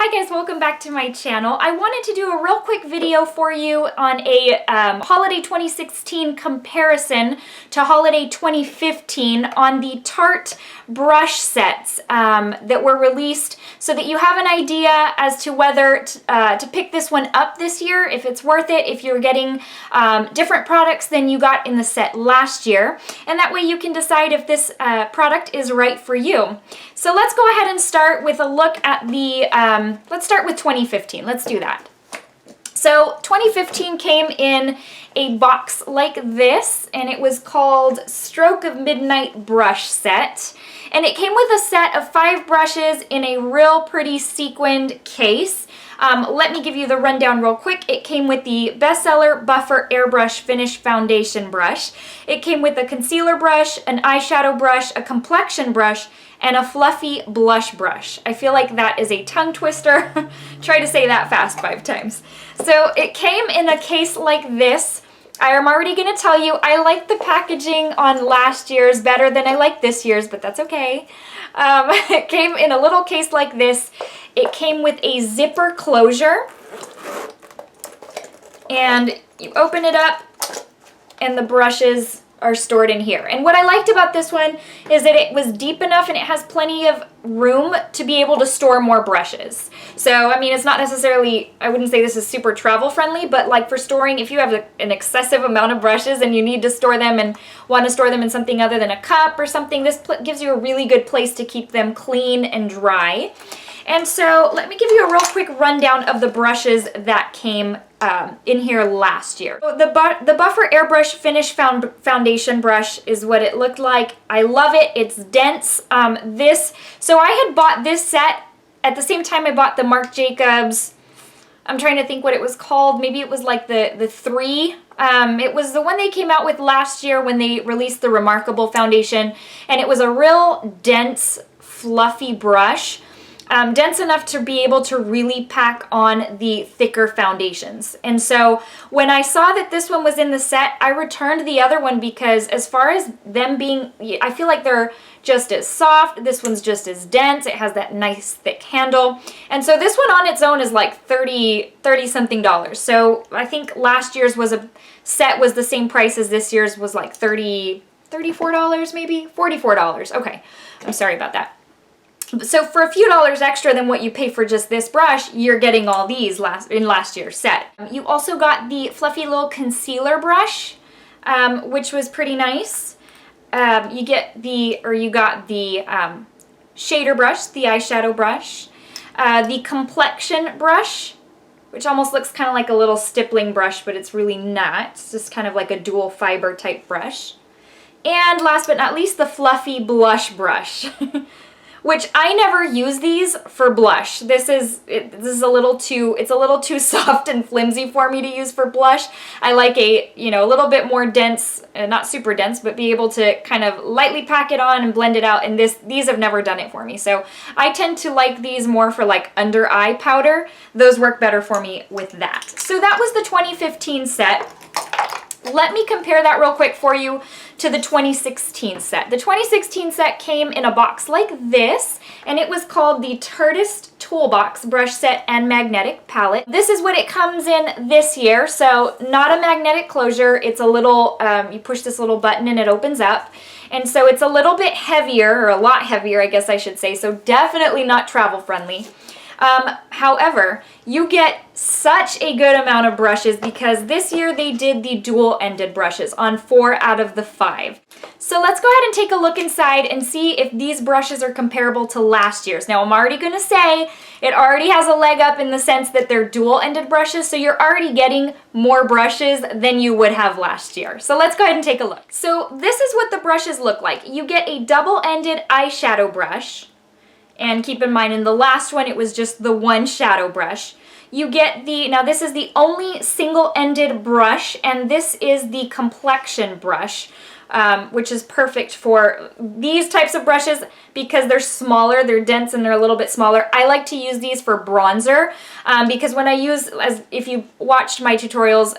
Hi guys, welcome back to my channel. I wanted to do a real quick video for you on a Holiday 2016 comparison to Holiday 2015 on the Tarte brush sets that were released so that you have an idea as to whether to pick this one up this year, if it's worth it, if you're getting different products than you got in the set last year. And that way you can decide if this product is right for you. So let's go ahead and start with a look at the let's start with 2015. Let's do that. So 2015 came in a box like this, and it was called Stroke of Midnight brush set. And it came with a set of 5 brushes in a real pretty sequined case. Let me give you the rundown real quick. It came with the bestseller Buffer Airbrush Finish Foundation brush. It came with a concealer brush, an eyeshadow brush, a complexion brush, and a fluffy blush brush. I feel like that is a tongue twister. Try to say that fast 5 times. So it came in a case like this. I am already going to tell you, I like the packaging on last year's better than I like this year's, but that's okay. It came in a little case like this. It came with a zipper closure. And you open it up, and the brushes are stored in here. And what I liked about this one is that it was deep enough and it has plenty of room to be able to store more brushes. So, I mean, it's not necessarily, I wouldn't say this is super travel friendly, but like for storing, if you have an excessive amount of brushes and you need to store them and want to store them in something other than a cup or something, this gives you a really good place to keep them clean and dry. And so let me give you a real quick rundown of the brushes that came in here last year. So the Buffer Airbrush Finish Foundation brush is what it looked like. I love it. It's dense. So I had bought this set at the same time I bought the Marc Jacobs. I'm trying to think what it was called. Maybe it was like the 3. It was the one they came out with last year when they released the Remarkable foundation, and it was a real dense, fluffy brush. Dense enough to be able to really pack on the thicker foundations. And so when I saw that this one was in the set, I returned the other one because as far as them being, I feel like they're just as soft. This one's just as dense. It has that nice thick handle. And so this one on its own is like $30 something. So I think last year's was a set was the same price as this year's was like $34 maybe? $44. Okay, I'm sorry about that. So for a few dollars extra than what you pay for just this brush, you're getting all these in last year's set. You also got the fluffy little concealer brush, which was pretty nice. You got the shader brush, the eyeshadow brush, the complexion brush, which almost looks kind of like a little stippling brush, but it's really not. It's just kind of like a dual fiber type brush. And last but not least, the fluffy blush brush. Which I never use these for blush. This is a little too soft and flimsy for me to use for blush. I like a little bit more dense, not super dense, but be able to kind of lightly pack it on and blend it out. And these have never done it for me. So I tend to like these more for like under eye powder. Those work better for me with that. So that was the 2015 set. Let me compare that real quick for you to the 2016 set. The 2016 set came in a box like this, and it was called the Tarteist Toolbox brush set and magnetic palette. This is what it comes in this year. So not a magnetic closure. It's a little, you push this little button and it opens up. And so it's a little bit heavier, or a lot heavier, I guess I should say. So definitely not travel friendly. However, you get such a good amount of brushes because this year they did the dual-ended brushes on 4 out of the 5. So let's go ahead and take a look inside and see if these brushes are comparable to last year's. Now I'm already going to say it already has a leg up in the sense that they're dual-ended brushes, so you're already getting more brushes than you would have last year. So let's go ahead and take a look. So this is what the brushes look like. You get a double-ended eyeshadow brush. And keep in mind, in the last one, it was just the one shadow brush. You get now this is the only single-ended brush, and this is the complexion brush, which is perfect for these types of brushes because they're smaller, they're dense, and they're a little bit smaller. I like to use these for bronzer because when I use, if you watched my tutorials,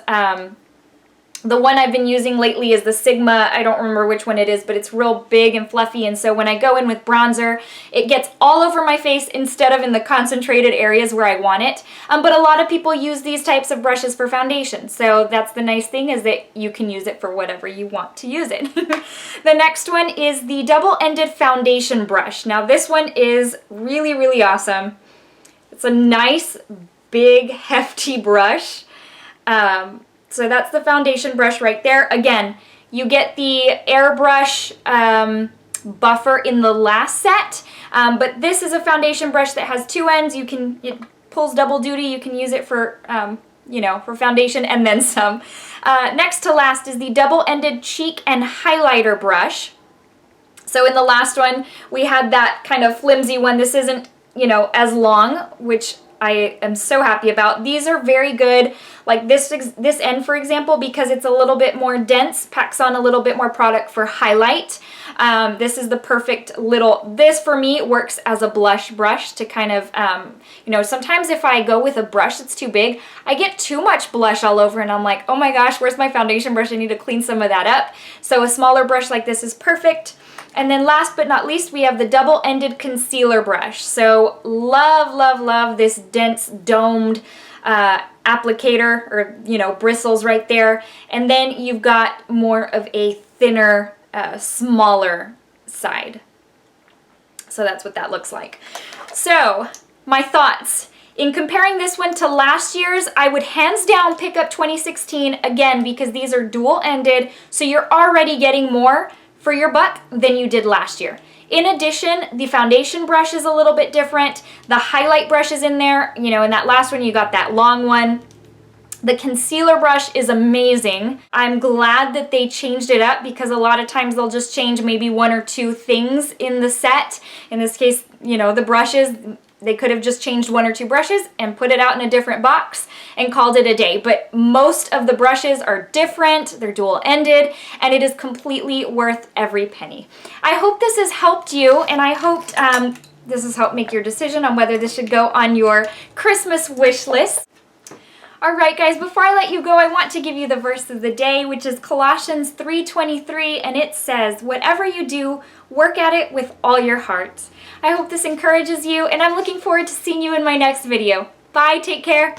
The one I've been using lately is the Sigma. I don't remember which one it is, but it's real big and fluffy, and so when I go in with bronzer, it gets all over my face instead of in the concentrated areas where I want it. But a lot of people use these types of brushes for foundation, so that's the nice thing, is that you can use it for whatever you want to use it. The next one is the double-ended foundation brush. Now this one is really, really awesome. It's a nice, big, hefty brush. So that's the foundation brush right there. Again, you get the airbrush buffer in the last set, but this is a foundation brush that has two ends. It pulls double duty. You can use it for, you know, for foundation and then some. Next to last is the double-ended cheek and highlighter brush. So in the last one, we had that kind of flimsy one. This isn't, you know, as long, which I am so happy about. These are very good, like this end, for example, because it's a little bit more dense, packs on a little bit more product for highlight. This is the perfect little, this for me works as a blush brush to kind of, you know, sometimes if I go with a brush that's too big, I get too much blush all over and I'm like, oh my gosh, where's my foundation brush? I need to clean some of that up. So a smaller brush like this is perfect. And then last but not least, we have the double-ended concealer brush. So love, love, love this dense domed applicator, or, you know, bristles right there. And then you've got more of a thinner, smaller side. So that's what that looks like. So my thoughts. In comparing this one to last year's, I would hands down pick up 2016 again, because these are dual-ended, so you're already getting more for your buck than you did last year. In addition, the foundation brush is a little bit different. The highlight brush is in there. You know, in that last one, you got that long one. The concealer brush is amazing. I'm glad that they changed it up, because a lot of times they'll just change maybe one or two things in the set. In this case, you know, the brushes, they could have just changed one or two brushes and put it out in a different box and called it a day. But most of the brushes are different, they're dual-ended, and it is completely worth every penny. I hope this has helped you, and I hope this has helped make your decision on whether this should go on your Christmas wish list. Alright guys, before I let you go, I want to give you the verse of the day, which is Colossians 3:23, and it says, "Whatever you do, work at it with all your heart." I hope this encourages you, and I'm looking forward to seeing you in my next video. Bye, take care.